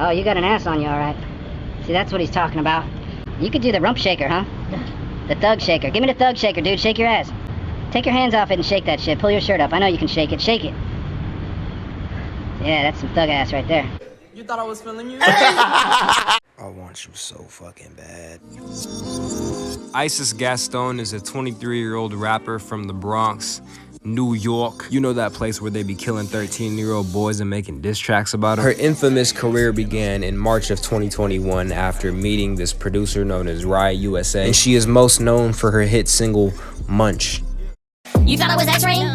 Oh, you got an ass on you, all right. See, that's what he's talking about. You could do the rump shaker, huh? The thug shaker. Give me the thug shaker, dude. Shake your ass. Take your hands off it and shake that shit. Pull your shirt up. I know you can shake it. Shake it. Yeah, that's some thug ass right there. You thought I was feeling you? I want you so fucking bad. Isis Gaston is a 23-year-old rapper from the Bronx, New York. You know that place where they be killing 13-year-old boys and making diss tracks about them? Her infamous career began in March of 2021 after meeting this producer known as Riot USA, and she is most known for her hit single, Munch. You thought I was X-Rain?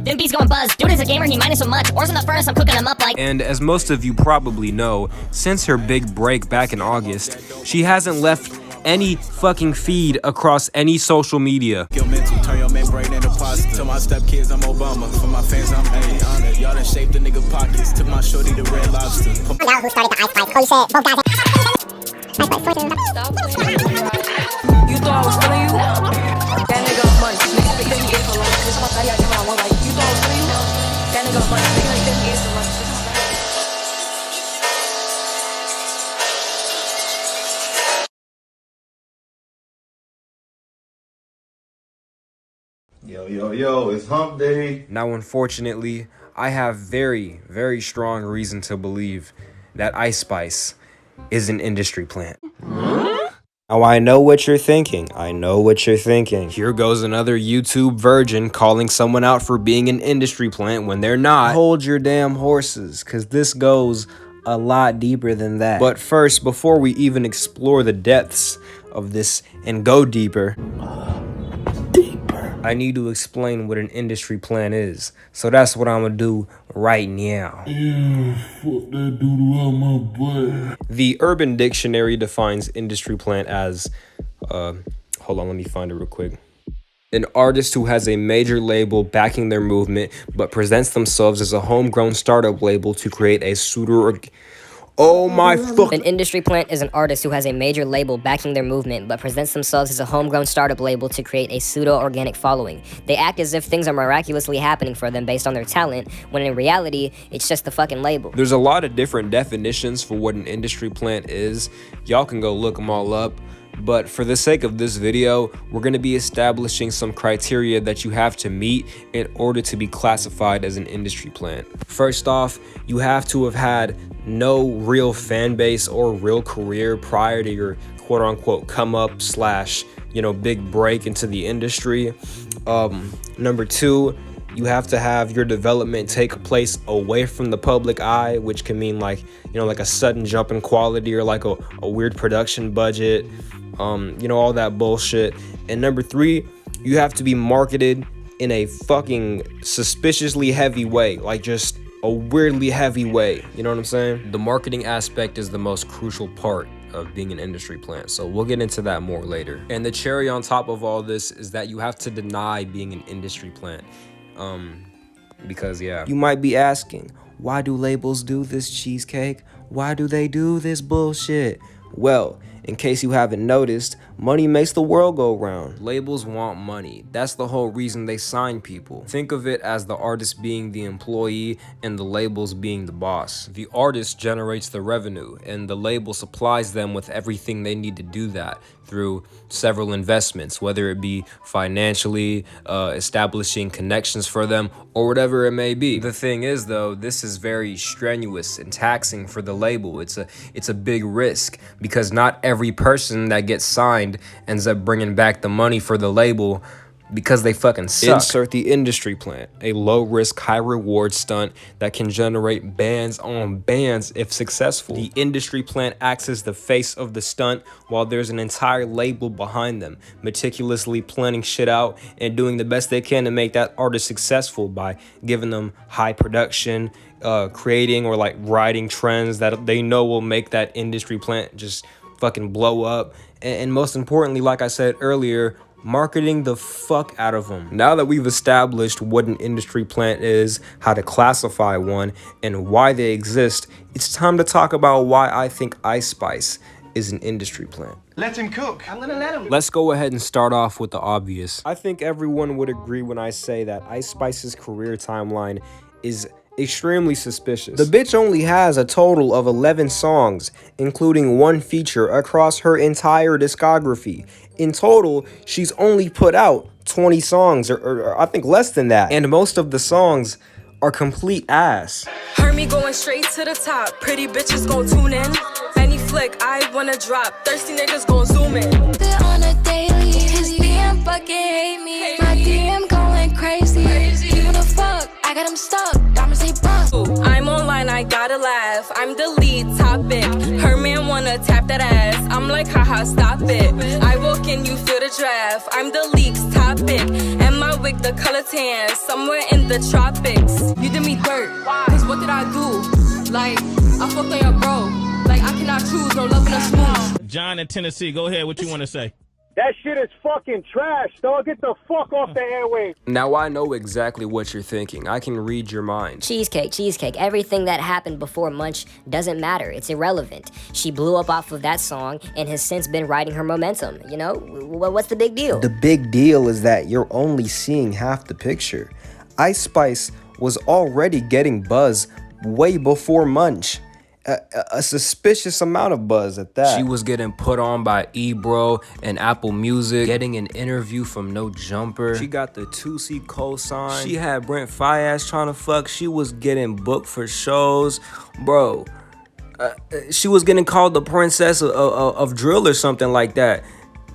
Them beats going buzz. Dude is a gamer, he minus so much. Ores in the furnace, I'm cooking them up like... And as most of you probably know, since her big break back in August, she hasn't left any fucking feed across any social media. Your mental, turn your membrane into pasta. To my stepkids, I'm Obama. For my fans, I'm honored. Y'all done shaped the nigga pockets. Took my shorty to Red Lobster. Y'all who started the Ice Spice. Oh, you said both guys. You thought I was feeling you? That nigga Munch. Nigga think he gave for lunch. This my cardio, give me one like. You thought I was feeling you? That nigga Munch. Nigga think he gave for lunch. Yo, it's hump day. Now, unfortunately, I have very, very strong reason to believe that Ice Spice is an industry plant. Now, I know what you're thinking. Here goes another YouTube virgin calling someone out for being an industry plant when they're not. Hold your damn horses, because this goes a lot deeper than that. But first, before we even explore the depths of this and go deeper, I need to explain what an industry plant is. So that's what I'm gonna do right now. Yeah, fuck that doodle out my butt. The Urban Dictionary defines industry plant as, hold on, let me find it real quick. An artist who has a major label backing their movement, but presents themselves as a homegrown startup label to create a pseudo... Oh my fuck. An industry plant is an artist who has a major label backing their movement, but presents themselves as a homegrown startup label to create a pseudo-organic following. They act as if things are miraculously happening for them based on their talent, when in reality, it's just the fucking label. There's a lot of different definitions for what an industry plant is. Y'all can go look them all up. But for the sake of this video, we're going to be establishing some criteria that you have to meet in order to be classified as an industry plant. First off, you have to have had no real fan base or real career prior to your quote-unquote come up slash, big break into the industry. Number two, you have to have your development take place away from the public eye, which can mean like a sudden jump in quality or like a weird production budget, all that bullshit. And number three, you have to be marketed in a fucking suspiciously heavy way, like just a weirdly heavy way. You know what I'm saying? The marketing aspect is the most crucial part of being an industry plant, so we'll get into that more later. And the cherry on top of all this is that you have to deny being an industry plant. Because you might be asking, why do labels do this, Cheesecake? Why do they do this bullshit? Well, in case you haven't noticed, money makes the world go round. Labels want money. That's the whole reason they sign people. Think of it as the artist being the employee and the labels being the boss. The artist generates the revenue and the label supplies them with everything they need to do that through several investments, whether it be financially, establishing connections for them, or whatever it may be. The thing is though, this is very strenuous and taxing for the label. It's a big risk because not every person that gets signed ends up bringing back the money for the label because they fucking suck. Insert the industry plant, a low-risk, high-reward stunt that can generate bands on bands if successful. The industry plant acts as the face of the stunt while there's an entire label behind them, meticulously planning shit out and doing the best they can to make that artist successful by giving them high production, creating or like riding trends that they know will make that industry plant just fucking blow up. And most importantly, like I said earlier, marketing the fuck out of them. Now that we've established what an industry plant is, how to classify one, and why they exist, it's time to talk about why I think Ice Spice is an industry plant. Let him cook. I'm gonna let him. Let's go ahead and start off with the obvious. I think everyone would agree when I say that Ice Spice's career timeline is Extremely suspicious. The bitch only has a total of 11 songs, including one feature across her entire discography. In total, she's only put out 20 songs, or I think less than that. And most of the songs are complete ass. Heard me going straight to the top. Pretty bitches gon' tune in. Any flick I wanna drop. Thirsty niggas gon' zoom in. On a daily, his DM fucking hate me. My DM going crazy. He wanna fuck, I got him stuck. Diamonds they bust. I'm online, I gotta laugh. I'm the lead topic. Her man wanna tap that ass. I'm like, haha, stop it. I walk in, you feel the draft. I'm the leaks topic. And my wig, the color tan. Somewhere in the tropics. You did me dirt. Cause what did I do? Like, I fucked on your bro. Like, I cannot choose, no love in a smooth. John in Tennessee, go ahead. What you want to say? That shit is fucking trash, dog. Get the fuck off the airwaves. Now I know exactly what you're thinking. I can read your mind. Cheesecake. Everything that happened before Munch doesn't matter. It's irrelevant. She blew up off of that song and has since been riding her momentum. You know, what's the big deal? The big deal is that you're only seeing half the picture. Ice Spice was already getting buzz way before Munch. A suspicious amount of buzz at that. She was getting put on by Ebro and Apple Music, getting an interview from No Jumper. She got the 2C cosign. She had Brent Faiyaz trying to fuck. She was getting booked for shows. Bro, she was getting called the princess of drill or something like that.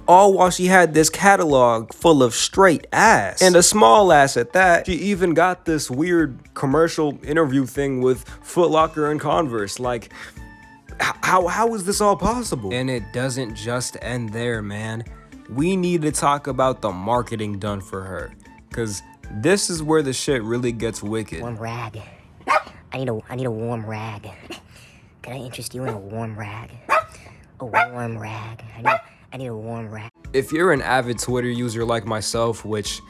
All while she had this catalog full of straight ass. And a small ass at that. She even got this weird commercial interview thing with Foot Locker and Converse. Like, how is this all possible? And it doesn't just end there, man. We need to talk about the marketing done for her. Cause this is where the shit really gets wicked. Warm rag. I need a warm rag. Can I interest you in a warm rag? A warm rag. I need a warm rag. If you're an avid Twitter user like myself, which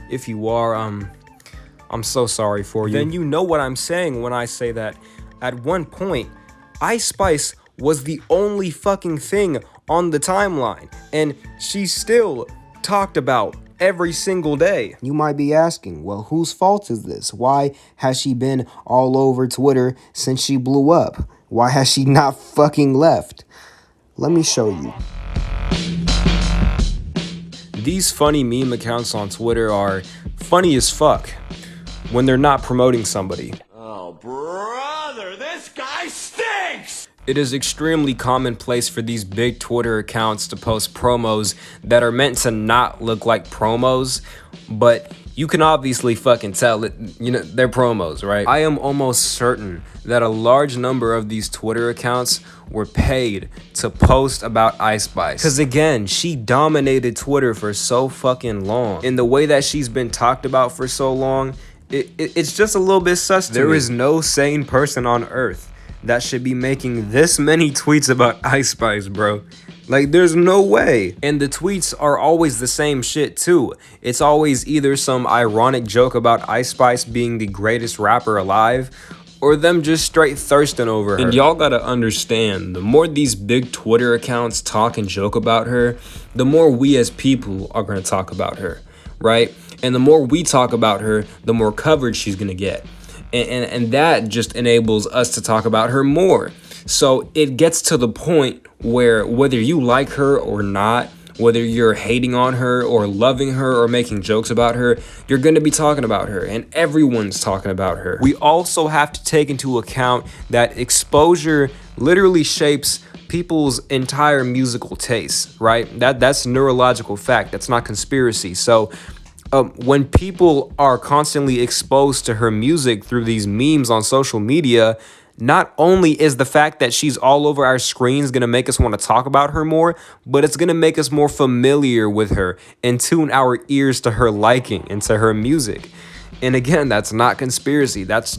if you are, I'm so sorry for you, then you know what I'm saying when I say that at one point, Ice Spice was the only fucking thing on the timeline, and she still talked about every single day. You might be asking, well, whose fault is this? Why has she been all over Twitter since she blew up? Why has she not fucking left? Let me show you. These funny meme accounts on Twitter are funny as fuck when they're not promoting somebody. Oh, brother, this guy stinks! It is extremely commonplace for these big Twitter accounts to post promos that are meant to not look like promos, but you can obviously fucking tell it, you know, they're promos, right? I am almost certain that a large number of these Twitter accounts were paid to post about Ice Spice. Cause again, she dominated Twitter for so fucking long. In the way that she's been talked about for so long, it's just a little bit sus to me. There is no sane person on earth that should be making this many tweets about Ice Spice, bro. Like, there's no way. And the tweets are always the same shit too. It's always either some ironic joke about Ice Spice being the greatest rapper alive, or them just straight thirsting over her. And y'all gotta understand, the more these big Twitter accounts talk and joke about her, the more we as people are gonna talk about her, right? And the more we talk about her, the more coverage she's gonna get. And that just enables us to talk about her more. So it gets to the point where whether you like her or not, whether you're hating on her or loving her or making jokes about her, you're going to be talking about her, and everyone's talking about her. We also have to take into account that exposure literally shapes people's entire musical tastes, right? That's neurological fact. That's not conspiracy. So when people are constantly exposed to her music through these memes on social media, not only is the fact that she's all over our screens going to make us want to talk about her more, but it's going to make us more familiar with her and tune our ears to her liking and to her music. And again, that's not conspiracy. That's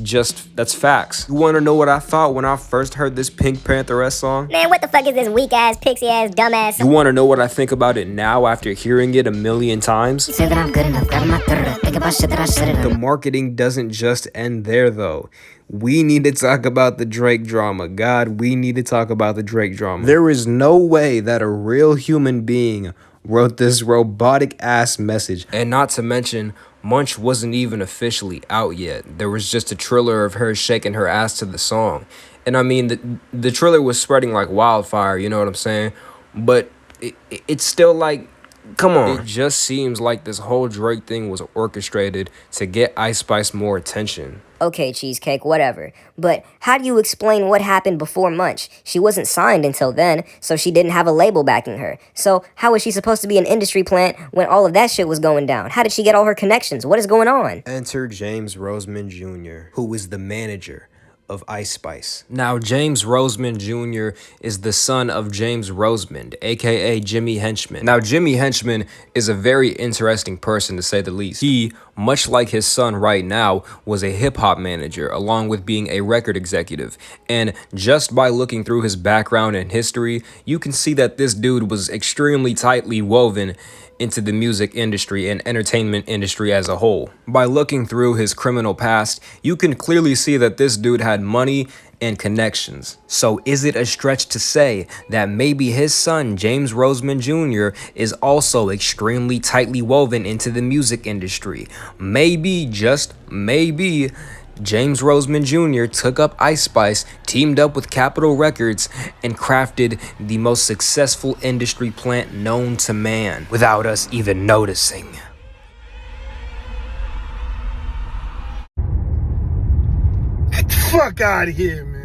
facts. You want to know what I thought when I first heard this Pink Pantheress song? Man, what the fuck is this weak ass, pixie ass, dumbass? You want to know what I think about it now after hearing it a million times? Say that I'm good enough, grabbing my think about shit that I should've done. The marketing doesn't just end there though. We need to talk about the Drake drama. God, we need to talk about the Drake drama. There is no way that a real human being wrote this robotic ass message. And not to mention, Munch wasn't even officially out yet. There was just a trailer of her shaking her ass to the song. And I mean, the trailer was spreading like wildfire, you know what I'm saying? But it's still like, come on. It just seems like this whole Drake thing was orchestrated to get Ice Spice more attention. Okay, Cheesecake, whatever. But how do you explain what happened before Munch? She wasn't signed until then, so she didn't have a label backing her. So how was she supposed to be an industry plant when all of that shit was going down? How did she get all her connections? What is going on? Enter James Roseman Jr., who is the manager of Ice Spice. Now, James Roseman Jr. is the son of James Roseman, aka Jimmy Henchman. Now, Jimmy Henchman is a very interesting person, to say the least. He, much like his son right now, was a hip-hop manager, along with being a record executive. And just by looking through his background and history, you can see that this dude was extremely tightly woven into the music industry and entertainment industry as a whole. By looking through his criminal past, you can clearly see that this dude had money and connections. So is it a stretch to say that maybe his son, James Roseman Jr., is also extremely tightly woven into the music industry? Maybe, just maybe, James Roseman Jr. took up Ice Spice, teamed up with Capitol Records, and crafted the most successful industry plant known to man without us even noticing. Get the fuck out of here, man.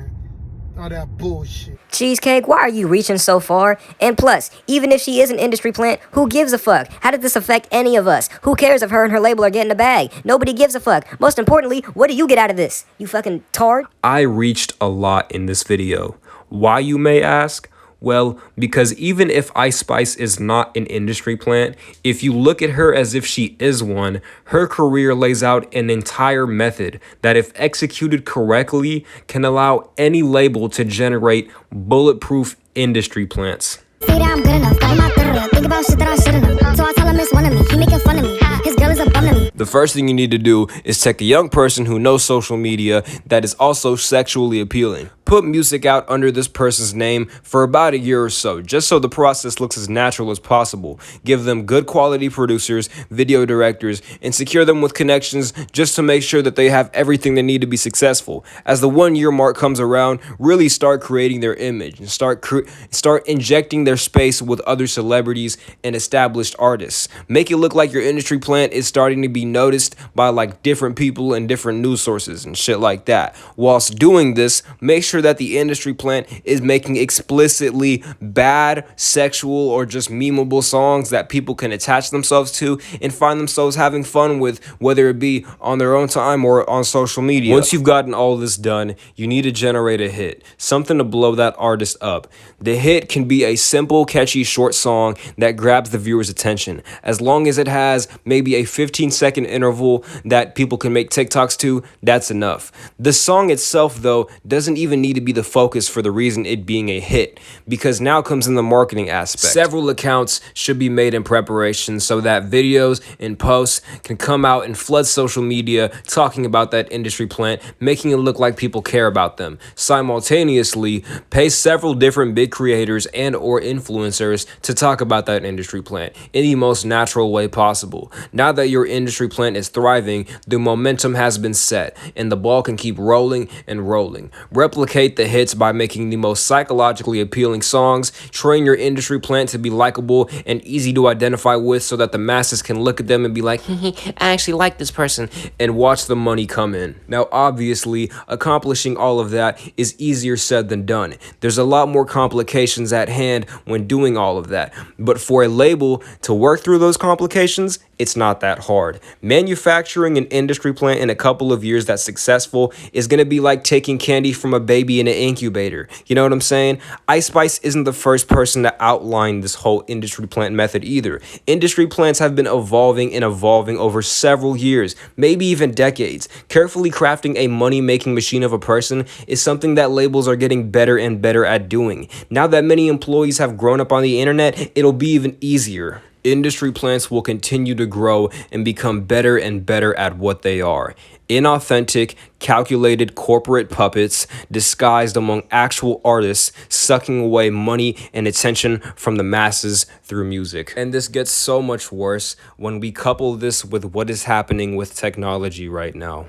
All that bullshit. Cheesecake, why are you reaching so far? And plus, even if she is an industry plant, who gives a fuck? How did this affect any of us? Who cares if her and her label are getting a bag? Nobody gives a fuck. Most importantly, what do you get out of this? You fucking tard? I reached a lot in this video. Why, you may ask? Well, because even if Ice Spice is not an industry plant, if you look at her as if she is one, her career lays out an entire method that, if executed correctly, can allow any label to generate bulletproof industry plants. Say that I'm good enough, got my third. Think about shit that I shouldn't have. So I tell him it's one of me. He making fun of me. His girl is a bum to me. The first thing you need to do is take a young person who knows social media that is also sexually appealing. Put music out under this person's name for about a year or so, just so the process looks as natural as possible. Give them good quality producers, video directors, and secure them with connections just to make sure that they have everything they need to be successful. As the 1 year mark comes around, really start creating their image and start injecting their space with other celebrities and established artists. Make it look like your industry plant is starting to be noticed by like different people and different news sources and shit like that. Whilst doing this, make sure that the industry plant is making explicitly bad, sexual, or just memeable songs that people can attach themselves to and find themselves having fun with, whether it be on their own time or on social media. Once you've gotten all this done, you need to generate a hit, something to blow that artist up. The hit can be a simple, catchy, short song that grabs the viewer's attention. As long as it has maybe a 15-second interval that people can make TikToks to, that's enough. The song itself, though, doesn't even need to be the focus for the reason it being a hit, because now comes in the marketing aspect. Several accounts should be made in preparation so that videos and posts can come out and flood social media talking about that industry plant, making it look like people care about them. Simultaneously, pay several different big creators and or influencers to talk about that industry plant in the most natural way possible. Now that your industry plant is thriving, the momentum has been set and the ball can keep rolling and rolling. Replicate the hits by making the most psychologically appealing songs. Train your industry plant to be likable and easy to identify with so that the masses can look at them and be like, I actually like this person, and watch the money come in. Now, obviously, accomplishing all of that is easier said than done. There's a lot more complications at hand when doing all of that. But for a label to work through those complications, it's not that hard. Manufacturing an industry plant in a couple of years that's successful is going to be like taking candy from a baby in an incubator. You know what I'm saying? Ice Spice isn't the first person to outline this whole industry plant method either. Industry plants have been evolving and evolving over several years, maybe even decades. Carefully crafting a money-making machine of a person is something that labels are getting better and better at doing. Now that many employees have grown up on the internet, it'll be even easier. Industry plants will continue to grow and become better and better at what they are. Inauthentic, calculated corporate puppets disguised among actual artists, sucking away money and attention from the masses through music. And this gets so much worse when we couple this with what is happening with technology right now.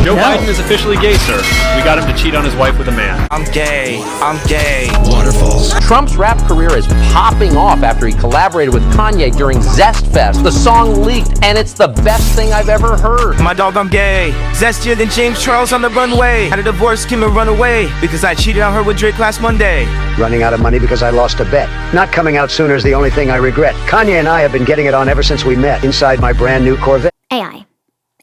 Joe Biden is officially gay, sir. We got him to cheat on his wife with a man. I'm gay. I'm gay. Waterfalls. Trump's rap career is popping off after he collaborated with Kanye during Zest Fest. The song leaked, and it's the best thing I've ever heard. My dog, I'm gay. Zestier than James Charles on the runway. Had a divorce, Kim and run away because I cheated on her with Drake last Monday. Running out of money because I lost a bet. Not coming out sooner is the only thing I regret. Kanye and I have been getting it on ever since we met inside my brand new Corvette.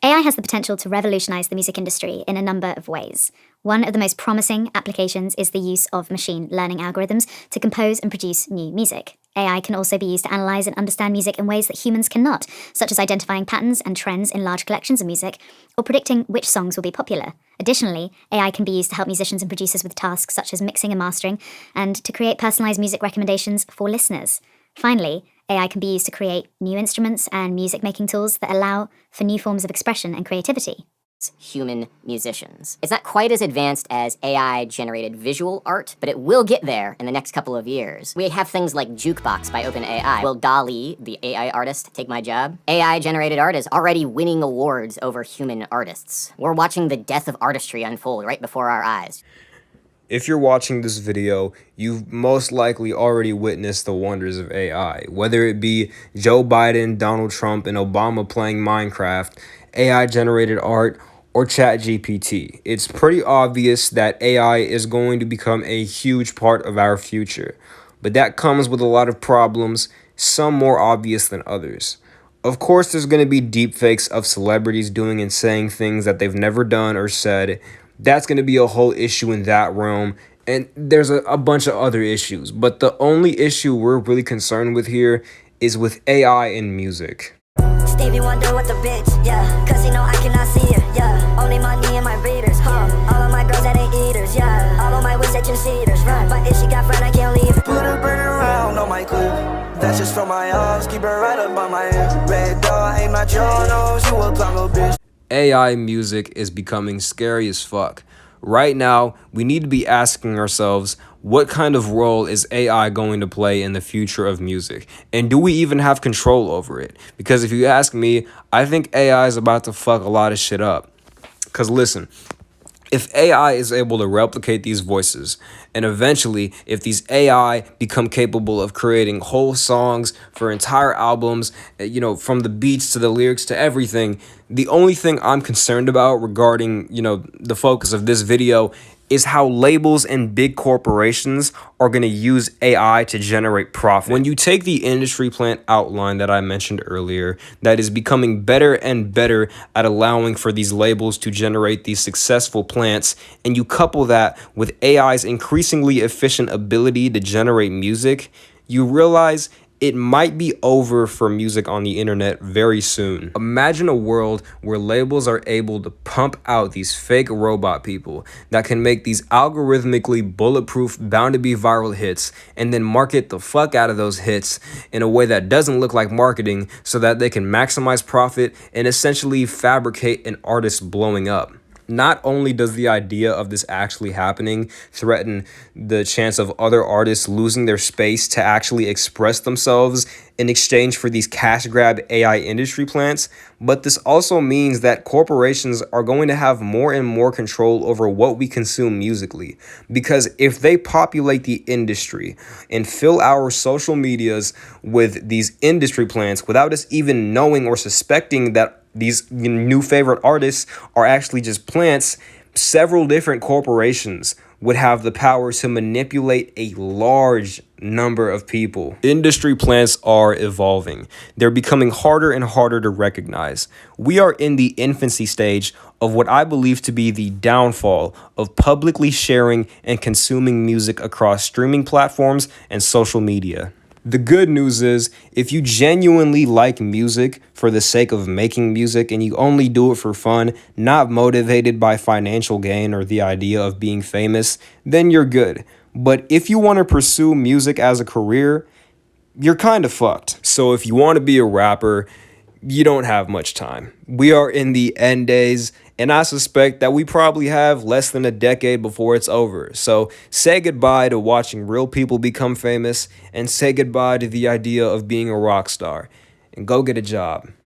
AI has the potential to revolutionize the music industry in a number of ways. One of the most promising applications is the use of machine learning algorithms to compose and produce new music. AI can also be used to analyze and understand music in ways that humans cannot, such as identifying patterns and trends in large collections of music, or predicting which songs will be popular. Additionally, AI can be used to help musicians and producers with tasks such as mixing and mastering, and to create personalized music recommendations for listeners. Finally, AI can be used to create new instruments and music-making tools that allow for new forms of expression and creativity. Human musicians. It's not quite as advanced as AI-generated visual art, but it will get there in the next couple of years. We have things like Jukebox by OpenAI. Will DALL-E, the AI artist, take my job? AI-generated art is already winning awards over human artists. We're watching the death of artistry unfold right before our eyes. If you're watching this video, you've most likely already witnessed the wonders of AI. Whether it be Joe Biden, Donald Trump, and Obama playing Minecraft, AI-generated art, or ChatGPT, it's pretty obvious that AI is going to become a huge part of our future. But that comes with a lot of problems, some more obvious than others. Of course, there's going to be deepfakes of celebrities doing and saying things that they've never done or said. That's going to be a whole issue in that realm, and there's a bunch of other issues. But the only issue we're really concerned with here is with AI in music. Stevie Wonder with the bitch, yeah, cause you know I cannot see her, yeah. Only money and my readers, all of my girls that ain't eaters, yeah. All of my wish that you cedars, right? But if she got friend, I can't leave her. Put her burn around on my clip. That's just from my arms, keep her right up on my ear. Red dog, ain't my jaw, nose, you a clown little bitch. AI music is becoming scary as fuck. Right now, we need to be asking ourselves, what kind of role is AI going to play in the future of music? And do we even have control over it? Because if you ask me, I think AI is about to fuck a lot of shit up. Because listen, if AI is able to replicate these voices, and eventually, if these AI become capable of creating whole songs for entire albums, you know, from the beats to the lyrics to everything, the only thing I'm concerned about regarding, you know, the focus of this video is how labels and big corporations are going to use AI to generate profit. When you take the industry plant outline that I mentioned earlier, that is becoming better and better at allowing for these labels to generate these successful plants, and you couple that with AI's increasingly efficient ability to generate music, you realize it might be over for music on the internet very soon. Imagine a world where labels are able to pump out these fake robot people that can make these algorithmically bulletproof, bound to be viral hits, and then market the fuck out of those hits in a way that doesn't look like marketing so that they can maximize profit and essentially fabricate an artist blowing up. Not only does the idea of this actually happening threaten the chance of other artists losing their space to actually express themselves in exchange for these cash grab AI industry plants, but this also means that corporations are going to have more and more control over what we consume musically. Because if they populate the industry and fill our social medias with these industry plants without us even knowing or suspecting that these new favorite artists are actually just plants, several different corporations would have the power to manipulate a large number of people. Industry plants are evolving. They're becoming harder and harder to recognize. We are in the infancy stage of what I believe to be the downfall of publicly sharing and consuming music across streaming platforms and social media. The good news is, if you genuinely like music for the sake of making music and you only do it for fun, not motivated by financial gain or the idea of being famous, then you're good. But if you want to pursue music as a career, you're kind of fucked. So if you want to be a rapper, you don't have much time. We are in the end days, and I suspect that we probably have less than a decade before it's over. So say goodbye to watching real people become famous, and say goodbye to the idea of being a rock star, and go get a job.